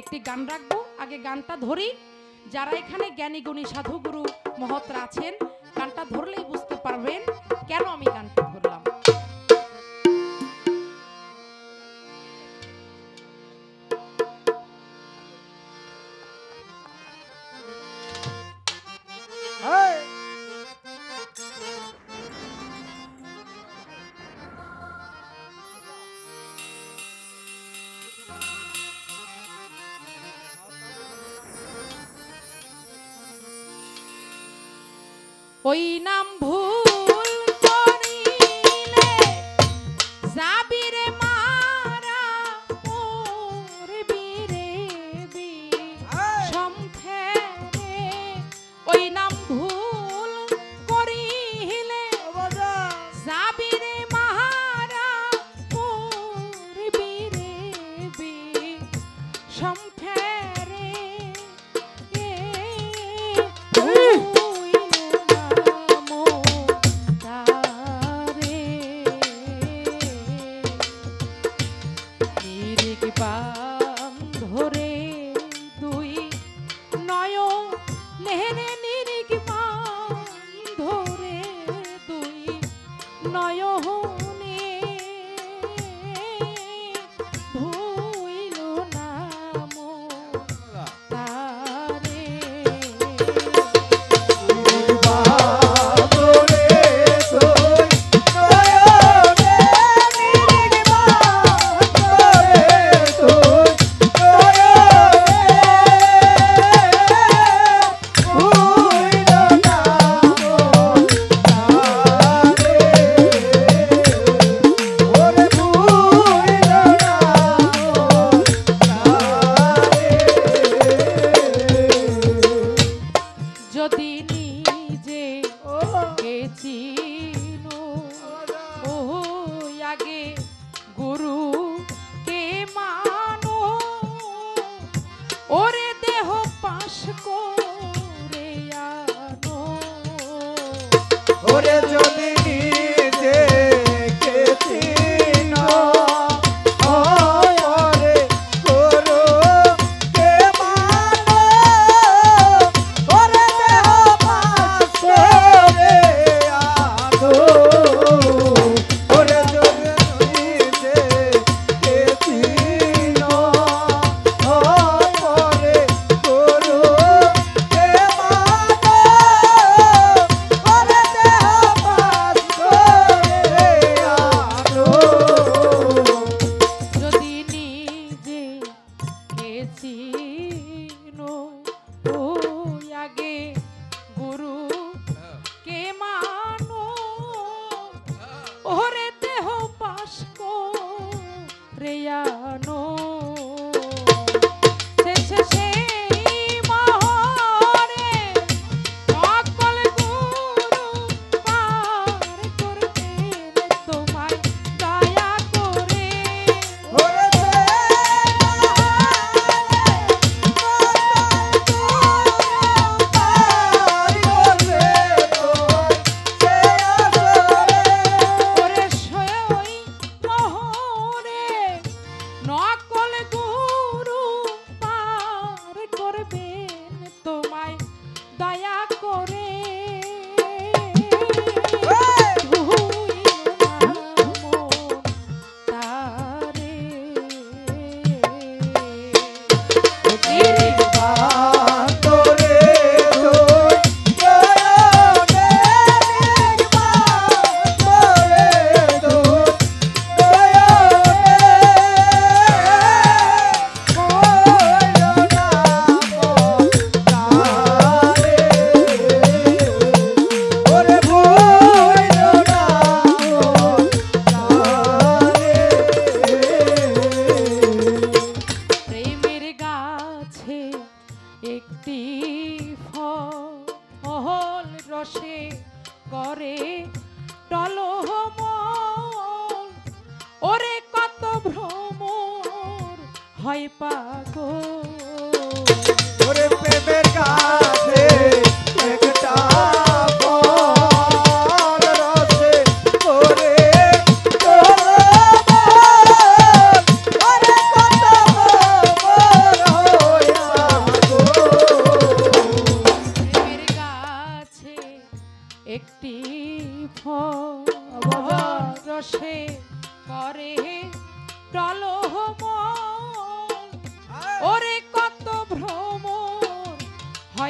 একটি গান রাখবো। আগে গানটা ধরি, যারা এখানে জ্ঞানী গুণী সাধুগুরু মহৎরা আছেন গানটা ধরলেই বুঝতে পারবেন কেন আমি গানটা ধরলাম। ওই নাম ভুল করিলে যাবি রে মারা মরবি রে বিষমফেরে। ওই নাম ভুল করিলে যাবি রে মারা মরবি রে বিষমফেরে।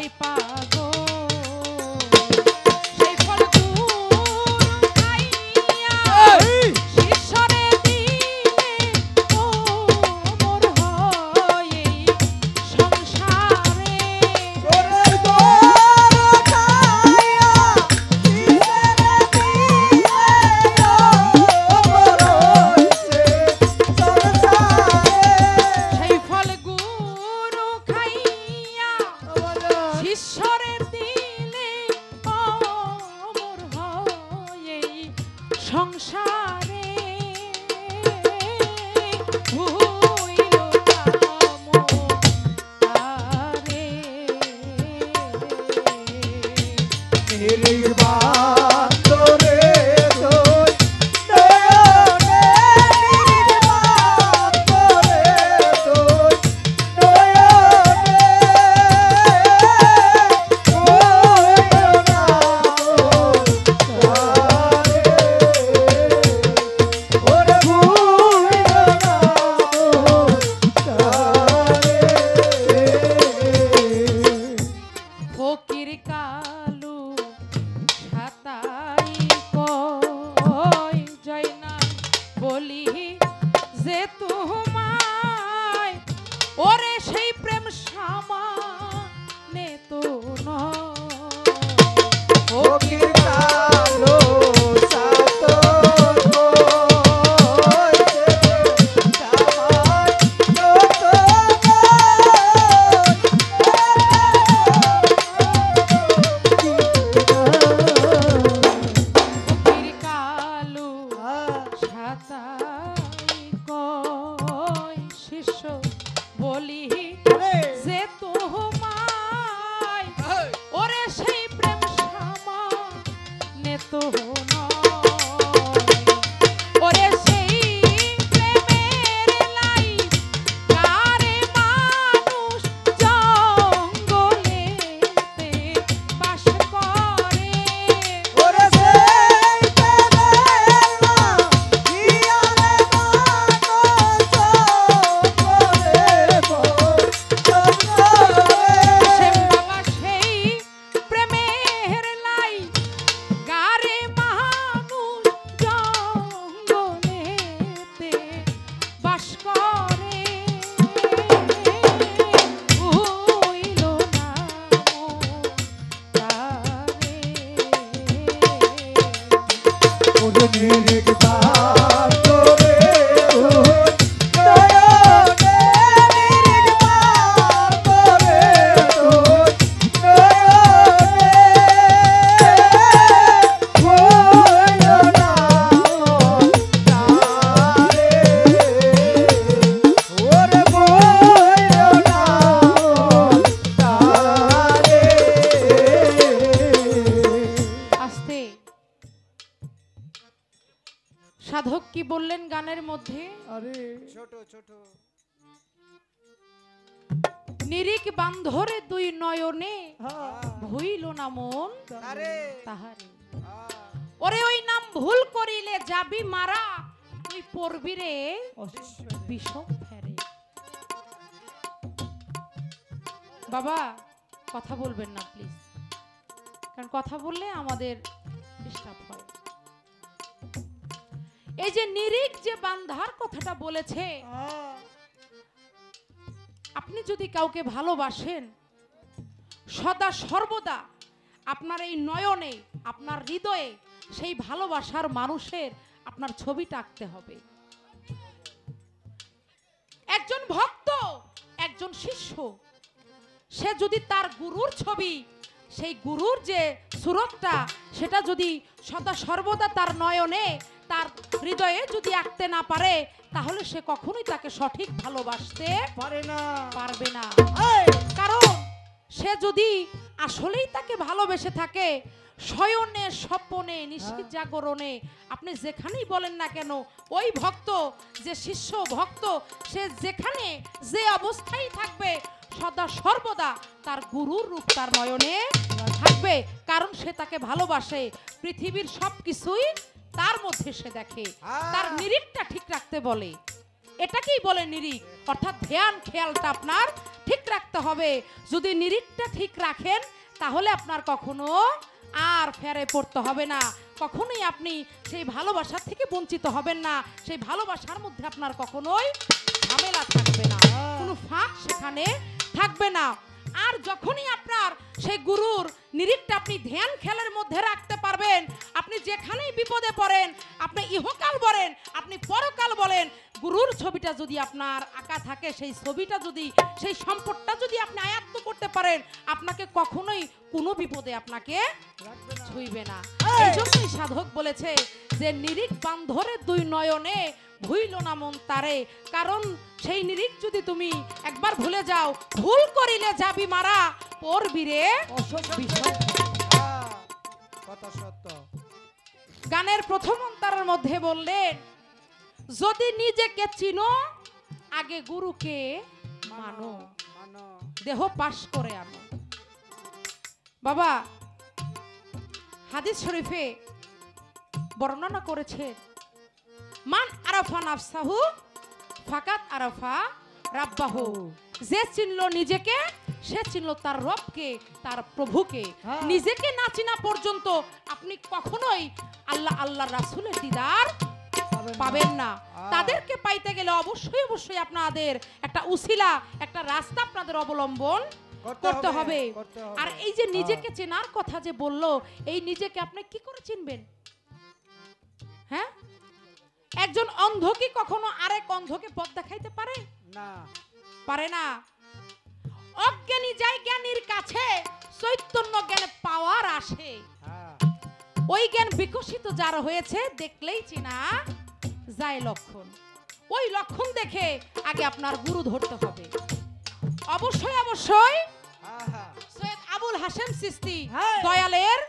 হয় পাগল সেই ফলগুলো খাইয়া শিষ্যরে দিলে অমর হয় এই সংসারে সেই ফলগুলো খাইয়া ঈশ্বরের দিলে অমর হয় এই সংসারে ভুইল না মন তারে ফকির কালু সাতাই কয় জয় না বলি যে তোমায় ওরে সেই প্রেম সামানে তো নয় ফকির কালু সাতাই কয় শিষ্য বলি যে তোমায় ওরে সেই প্রেম সামানে তো নয় ওরে সেই প্রেমের লাই কারে মানুষ জঙ্গলেতে বাস করে শ্যাম বাবা সেই প্রেমের লাই গারে মানুষ জঙ্গলেতে বাস করে হইল না মন তারে আস্তে সাধক কি বললেন গানের মধ্যে নিরিক বান্ধরে দুই নয়নে ভুইল না মন তাহারে ওরে ওই নাম ভুল করিলে যাবি মারা তুই পড়বি রে বিষম ফেরে বাবা কথা বলবেন না প্লিজ কারণ কথা বললে আমাদের ডিস্টার্ব হয় এই যে নিরিক যে বান্ধার কথাটা বলেছে আপনি যদি কাউকে ভালোবাসেন সদা সর্বদা আপনার এই নয়নে আপনার হৃদয়ে সেই ভালোবাসার মানুষের আপনার ছবিটা আঁকতে হবে একজন ভক্ত একজন শিষ্য সে যদি তার গুরুর ছবি সেই গুরুর যে সুরতটা সেটা যদি সদা সর্বদা তার নয়নে তার হৃদয়ে যদি আঁকতে না পারে তাহলে সে কখনোই তাকে সঠিক ভালোবাসতে পারবে না কারণ সে যদি আসলেই তাকে ভালোবেসে থাকে শয়নে স্বপনে নিশীথ জাগরণে আপনি যেখানেই বলেন না কেন ওই ভক্ত যে শিষ্য ভক্ত সে যেখানে যে অবস্থায় থাকবে সদা সর্বদা তার গুরুর রূপ তার নয়নে থাকবে কারণ সে তাকে ভালোবাসে পৃথিবীর সবকিছুই তার মধ্যে সে দেখে তার নিরিখটা ঠিক রাখতে বলে এটাকেই বলে নিরিখ। অর্থাৎ ধ্যান খেয়ালটা আপনার ঠিক রাখতে হবে। যদি নিরিখটা ঠিক রাখেন তাহলে আপনার কখনো আর ফেরে পড়তে হবে না, কখনোই আপনি সেই ভালোবাসার থেকে বঞ্চিত হবেন না, সেই ভালোবাসার মধ্যে আপনার কখনোই ঝামেলা থাকবে না, কোনো ফাঁক সেখানে থাকবে না। আর যখনই আপনার সেই গুরুর নিরিখটা আপনি ধ্যান খেলার মধ্যে রাখতে পারবেন, আপনি যেখানেই বিপদে পড়েন, আপনি ইহকাল বলেন, আপনি পরকাল বলেন, গুরুর ছবিটা যদি আপনার আঁকা থাকে, সেই ছবিটা যদি, সেই সম্পদটা যদি আপনি আয়ত্ত করতে পারেন, আপনাকে কখনোই কোনো বিপদে আপনাকে ছুঁইবে না। এই জন্যই সাধক বলেছে যে নিরিখ বান্ধরে দুই নয়নে ভুইল না মন তারে। কারণ সেই নিরিখ যদি তুমি একবার ভুলে যাও, ভুল করিলে যাবি মারা, পড়বি রে কথা সত্য। গানের প্রথম অন্তরের মধ্যে বললেন, যদি নিজেকে চিনো আগে গুরুকে মানো, দেহ পাশ করে আনো। বাবা হাদিস শরীফে বর্ণনা করেছে, মান আরাফা নাফসাহু ফাকাত আরাফা রাব্বাহু। যে চিনল নিজেকে সে চিনল তার রবকে, তার প্রভুকে। নিজেকে না চিনা পর্যন্ত আপনি কখনোই আল্লাহ আল্লাহ রাসূলের দিদার পাবেন না। তাদেরকে পাইতে গেলে অবশ্যই আপনাদের একটা উসিলা, একটা রাস্তা আপনাদের অবলম্বন করতে হবে। আর এই যে নিজেকে চেনার কথা যে বললো, এই নিজেকে আপনি কি করে চিনবেন? হ্যাঁ, একজন অন্ধ কি কখনো আরেক অন্ধকে পথ দেখাইতে পারে? না, পারে না। অজ্ঞানী যায় জ্ঞানীর কাছে, চৈতন্য জ্ঞানে পাওয়ার আসে। ওই জ্ঞান বিকশিত যার হয়েছে দেখলেই চিনা যায় লক্ষণ। ওই লক্ষণ দেখে আগে আপনার গুরু ধরতে হবে। অবশ্যই সৈয়দ আবুল হাশেম চিশতি দয়ালের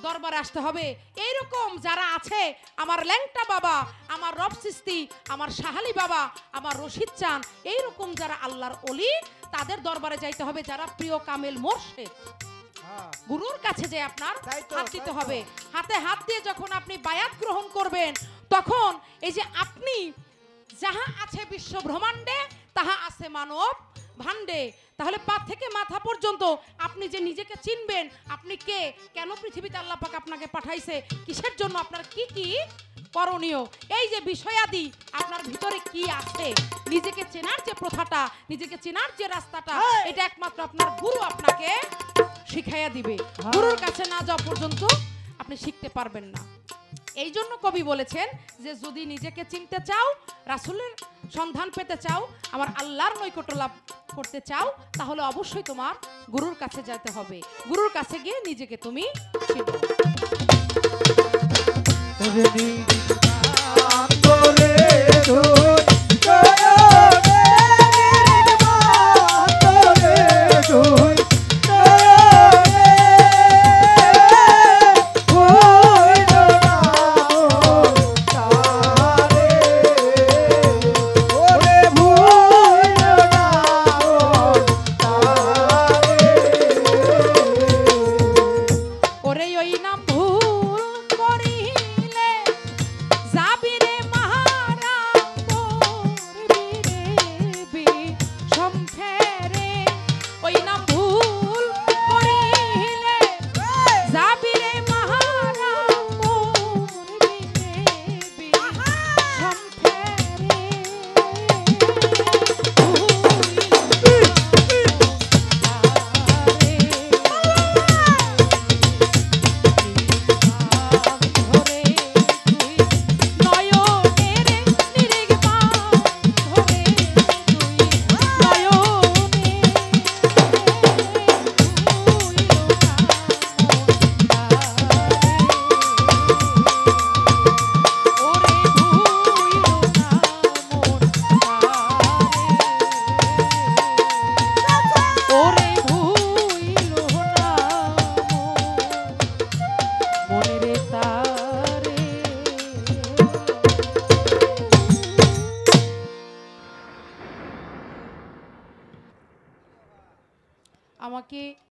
দরবারে আসতে হবে। এইরকম যারা আছে, আমার ল্যাংটা বাবা, আমার রব চিশতি, আমার শাহালি বাবা, আমার রশিদ চান, এইরকম যারা আল্লাহর ওলি, তাদের দরবারে যাইতে হবে। যারা প্রিয় কামেল মোর্শেদ, গুরুর কাছে যে আপনার হাত দিতে হবে। হাতে হাত দিয়ে যখন আপনি বায়াত গ্রহণ করবেন, তখন এই যে আপনি যাহা আছে বিশ্ব ব্রহ্মাণ্ডে, তাহা আছে মানব ভাণ্ডে। তাহলে পা থেকে মাথা পর্যন্ত আপনি যে নিজেকে চিনবেন, আপনি কে, কেন পৃথিবীতে আল্লাহ পাক আপনাকে পাঠাইছে, কিসের জন্য, আপনার কি কি করণীয়, এই যে বিষয়াদি আপনার ভিতরে কি আছে, নিজেকে চেনার যে প্রথাটা, নিজেকে চেনার যে রাস্তাটা, এটা একমাত্র আপনার গুরু আপনাকে শিখাইয়া দিবে। গুরুর কাছে না যাওয়া পর্যন্ত আপনি শিখতে পারবেন না। এই জন্য কবি বলেছেন যে যদি নিজেকে চিনতে চাও, রাসূলের সন্ধান পেতে চাও, আমার আল্লাহর নৈকট্য লাভ করতে চাও, তাহলে অবশ্যই তোমার গুরুর কাছে যেতে হবে। গুরুর কাছে গিয়ে নিজেকে তুমি চিনো। আমাকে